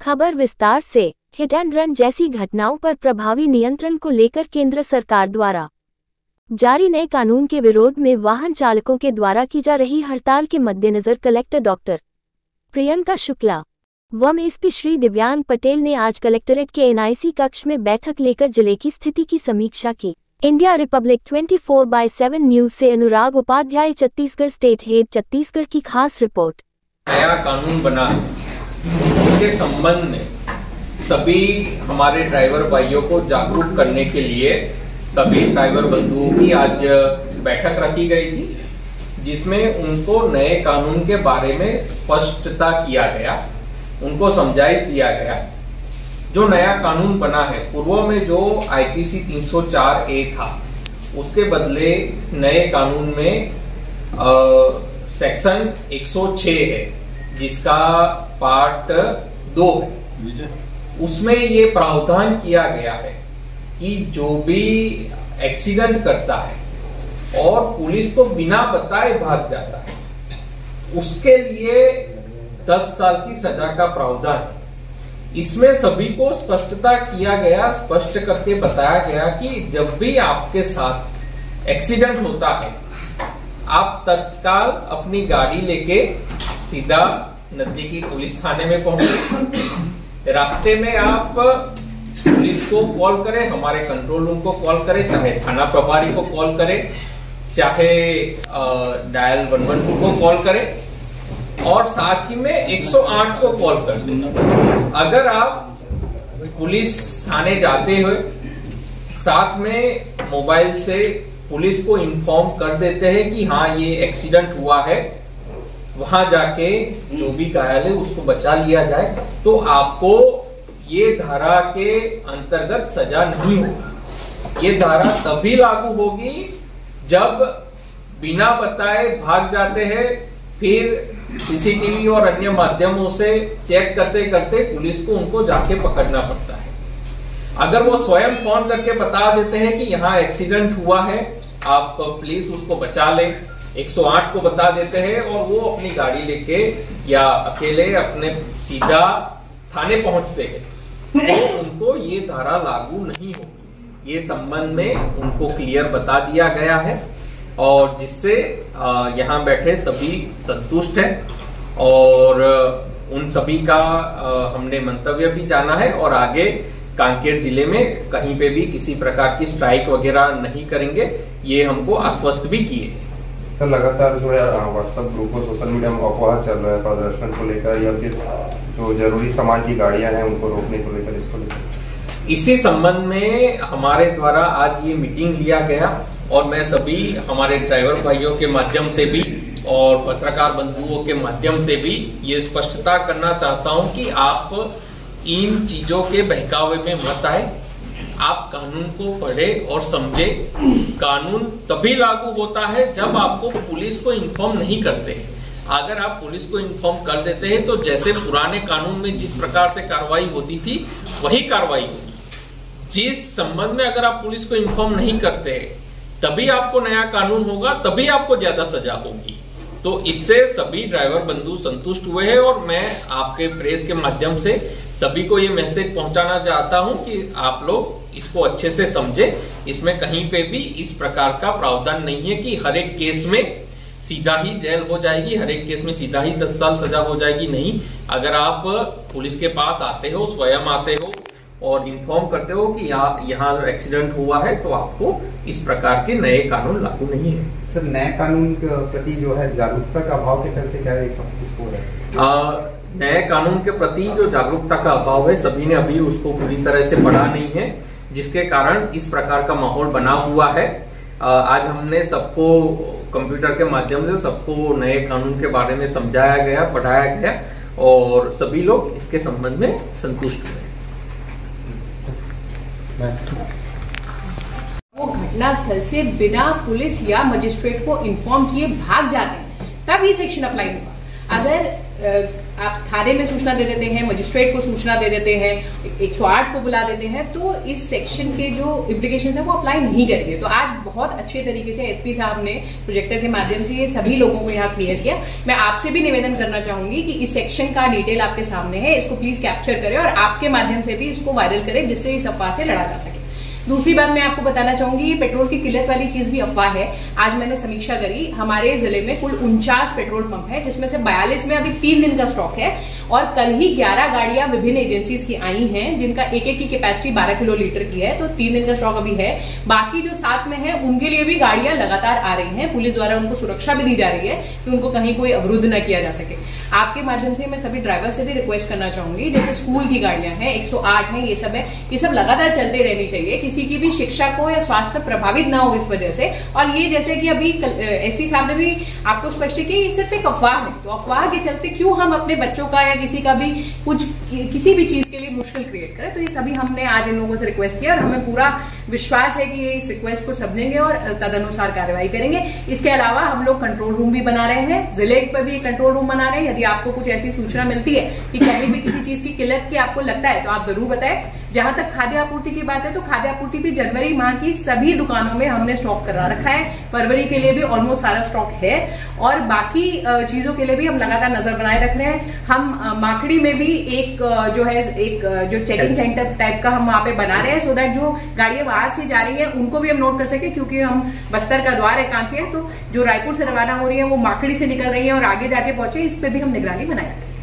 खबर विस्तार से। हिट एंड रन जैसी घटनाओं पर प्रभावी नियंत्रण को लेकर केंद्र सरकार द्वारा जारी नए कानून के विरोध में वाहन चालकों के द्वारा की जा रही हड़ताल के मद्देनजर कलेक्टर डॉक्टर प्रियंका शुक्ला व एसपी श्री दिव्यांग पटेल ने आज कलेक्ट्रेट के एनआईसी कक्ष में बैठक लेकर जिले की स्थिति की समीक्षा की। इंडिया रिपब्लिक 24/7 न्यूज से अनुराग उपाध्याय, छत्तीसगढ़ स्टेट हेड, छत्तीसगढ़ की खास रिपोर्ट। नया कानून बना है, उसके संबंध में सभी हमारे ड्राइवर भाइयों को जागरूक करने के लिए सभी ड्राइवर बंधुओं की आज बैठक रखी गई थी, जिसमें उनको नए कानून के बारे में स्पष्टता किया गया, उनको समझाइश दिया गया। जो नया कानून बना है, पूर्व में जो आईपीसी 304A था, उसके बदले नए कानून में सेक्शन 106 है, जिसका पार्ट 2 है। उसमें ये प्रावधान किया गया है कि जो भी एक्सीडेंट करता है और पुलिस को बिना बताए भाग जाता है, उसके लिए 10 साल की सजा का प्रावधान है। इसमें सभी को स्पष्टता किया गया, स्पष्ट करके बताया गया कि जब भी आपके साथ एक्सीडेंट होता है, आप तत्काल अपनी गाड़ी लेके सीधा नजदीकी पुलिस थाने में पहुंचे। रास्ते में आप पुलिस को कॉल करें, हमारे कंट्रोल रूम को कॉल करें, चाहे थाना प्रभारी को कॉल करें, चाहे डायल 112 को कॉल करें, और साथ ही में 108 को कॉल कर दें। अगर आप पुलिस थाने जाते हुए साथ में मोबाइल से पुलिस को इन्फॉर्म कर देते हैं कि हाँ ये एक्सीडेंट हुआ है, वहां जाके जो भी घायल है उसको बचा लिया जाए, तो आपको ये धारा के अंतर्गत सजा नहीं होगी। ये धारा तभी लागू होगी जब बिना बताए भाग जाते हैं, फिर सीसीटीवी और अन्य माध्यमों से चेक करते करते पुलिस को उनको जाके पकड़ना पड़ता है। अगर वो स्वयं फोन करके बता देते हैं कि यहाँ एक्सीडेंट हुआ है, आप प्लीज उसको बचा ले, 108 को बता देते हैं और वो अपनी गाड़ी लेके या अकेले अपने सीधा थाने पहुंचते हैं, तो उनको ये धारा लागू नहीं होगी। ये संबंध में उनको क्लियर बता दिया गया है और जिससे यहाँ बैठे सभी संतुष्ट हैं और उन सभी का हमने मंतव्य भी जाना है और आगे कांकेर जिले में कहीं पे भी किसी प्रकार की स्ट्राइक वगैरह नहीं करेंगे, ये हमको आश्वस्त भी किए। सर, लगातार जो है व्हाट्सएप ग्रुप और सोशल मीडिया में अफवाह चल रहा है प्रदर्शन को लेकर या फिर जो जरूरी सामान की गाड़ियां हैं उनको रोकने को लेकर, इसको लेकर इसी संबंध में हमारे द्वारा आज ये मीटिंग लिया गया और मैं सभी हमारे ड्राइवर भाइयों के माध्यम से भी और पत्रकार बंधुओं के माध्यम से भी ये स्पष्टता करना चाहता हूं कि आप इन चीजों के बहकावे में मत आए। आप कानून को पढ़े और समझे। कानून तभी लागू होता है जब आपको पुलिस को इन्फॉर्म नहीं करते हैं। अगर आप पुलिस को इन्फॉर्म कर देते हैं तो जैसे पुराने कानून में जिस प्रकार से कार्रवाई होती थी वही कार्रवाई होगी। जिस संबंध में अगर आप पुलिस को इन्फॉर्म नहीं करते हैं, तभी आपको नया कानून होगा, तभी आपको ज्यादा सजा होगी। तो इससे सभी ड्राइवर बंधु संतुष्ट हुए हैं और मैं आपके प्रेस के माध्यम से सभी को ये मैसेज पहुंचाना चाहता हूं कि आप लोग इसको अच्छे से समझे। इसमें कहीं पे भी इस प्रकार का प्रावधान नहीं है कि हर एक केस में सीधा ही जेल हो जाएगी, हर एक केस में सीधा ही 10 साल सजा हो जाएगी। नहीं, अगर आप पुलिस के पास आते हो, स्वयं आते हो और इन्फॉर्म करते हो कि यहाँ एक्सीडेंट हुआ है, तो आपको इस प्रकार के नए कानून लागू नहीं है। सर, नए कानून के प्रति जो है जागरूकता का अभाव के चलते क्या है सब कुछ हो रहा है? नए कानून के प्रति जो जागरूकता का अभाव है, सभी ने अभी उसको पूरी तरह से पढ़ा नहीं है, जिसके कारण इस प्रकार का माहौल बना हुआ है। आज हमने सबको कंप्यूटर के माध्यम से सबको नए कानून के बारे में समझाया गया, पढ़ाया गया और सभी लोग इसके संबंध में संतुष्ट हुए। वो घटना स्थल से बिना पुलिस या मजिस्ट्रेट को इन्फॉर्म किए भाग जाते हैं, तब ये सेक्शन अप्लाई होगा। अगर आप थाने में सूचना दे देते हैं, मजिस्ट्रेट को सूचना दे देते हैं, 108 को बुला देते हैं, तो इस सेक्शन के जो इम्प्लीकेशंस है वो अप्लाई नहीं करेंगे। तो आज बहुत अच्छे तरीके से एसपी साहब ने प्रोजेक्टर के माध्यम से ये सभी लोगों को यहाँ क्लियर किया। मैं आपसे भी निवेदन करना चाहूंगी कि इस सेक्शन का डिटेल आपके सामने है, इसको प्लीज कैप्चर करें और आपके माध्यम से भी इसको वायरल करें, जिससे इस अफवाह से लड़ा जा सके। दूसरी बात मैं आपको बताना चाहूंगी, पेट्रोल की किल्लत वाली चीज भी अफवाह है। आज मैंने समीक्षा करी, हमारे जिले में कुल 49 पेट्रोल पंप है, जिसमें से 42 में अभी 3 दिन का स्टॉक है और कल ही 11 गाड़ियां विभिन्न एजेंसीज की आई हैं, जिनका एक की कैपेसिटी 12 किलोलीटर की है। तो 3 दिन का स्टॉक अभी है। बाकी जो साथ में है उनके लिए भी गाड़ियां लगातार आ रही हैं। पुलिस द्वारा उनको सुरक्षा भी दी जा रही है कि उनको कहीं कोई अवरुद्ध न किया जा सके। आपके माध्यम से मैं सभी ड्राइवर से भी रिक्वेस्ट करना चाहूंगी, जैसे स्कूल की गाड़ियां हैं, 108 है, ये सब लगातार चलते रहनी चाहिए। किसी की भी शिक्षा को या स्वास्थ्य प्रभावित ना हो इस वजह से। और ये जैसे कि अभी एसपी साहब ने भी आपको स्पष्ट किया, ये सिर्फ एक अफवाह है। तो अफवाह के चलते क्यों हम अपने बच्चों का या किसी का भी किसी भी चीज के लिए मुश्किल क्रिएट करें। तो ये सभी हमने आज इन लोगों से रिक्वेस्ट किया और हमें पूरा विश्वास है कि ये इस रिक्वेस्ट को समझेंगे और तदनुसार कार्रवाई करेंगे। इसके अलावा हम लोग कंट्रोल रूम भी बना रहे हैं, जिले पर भी कंट्रोल रूम बना रहे हैं। यदि आपको कुछ ऐसी सूचना मिलती है कि कहीं भी किसी चीज की किल्लत की आपको लगता है तो आप जरूर बताएं। जहां तक खाद्य आपूर्ति की बात है तो खाद्य आपूर्ति भी जनवरी माह की सभी दुकानों में हमने स्टॉक करा रखा है। फरवरी के लिए भी ऑलमोस्ट सारा स्टॉक है और बाकी चीजों के लिए भी हम लगातार नजर बनाए रख रहे हैं। हम माखड़ी में भी एक जो चेकिंग सेंटर टाइप का हम वहां पे बना रहे हैं, सो दैट जो गाड़ियां बाहर से जा रही है उनको भी हम नोट कर सके, क्योंकि हम बस्तर का द्वार है कांकेर, तो जो रायपुर से रवाना हो रही है वो माखड़ी से निकल रही है और आगे जाके पहुंचे, इस पे भी हम निगरानी बनाए रखें।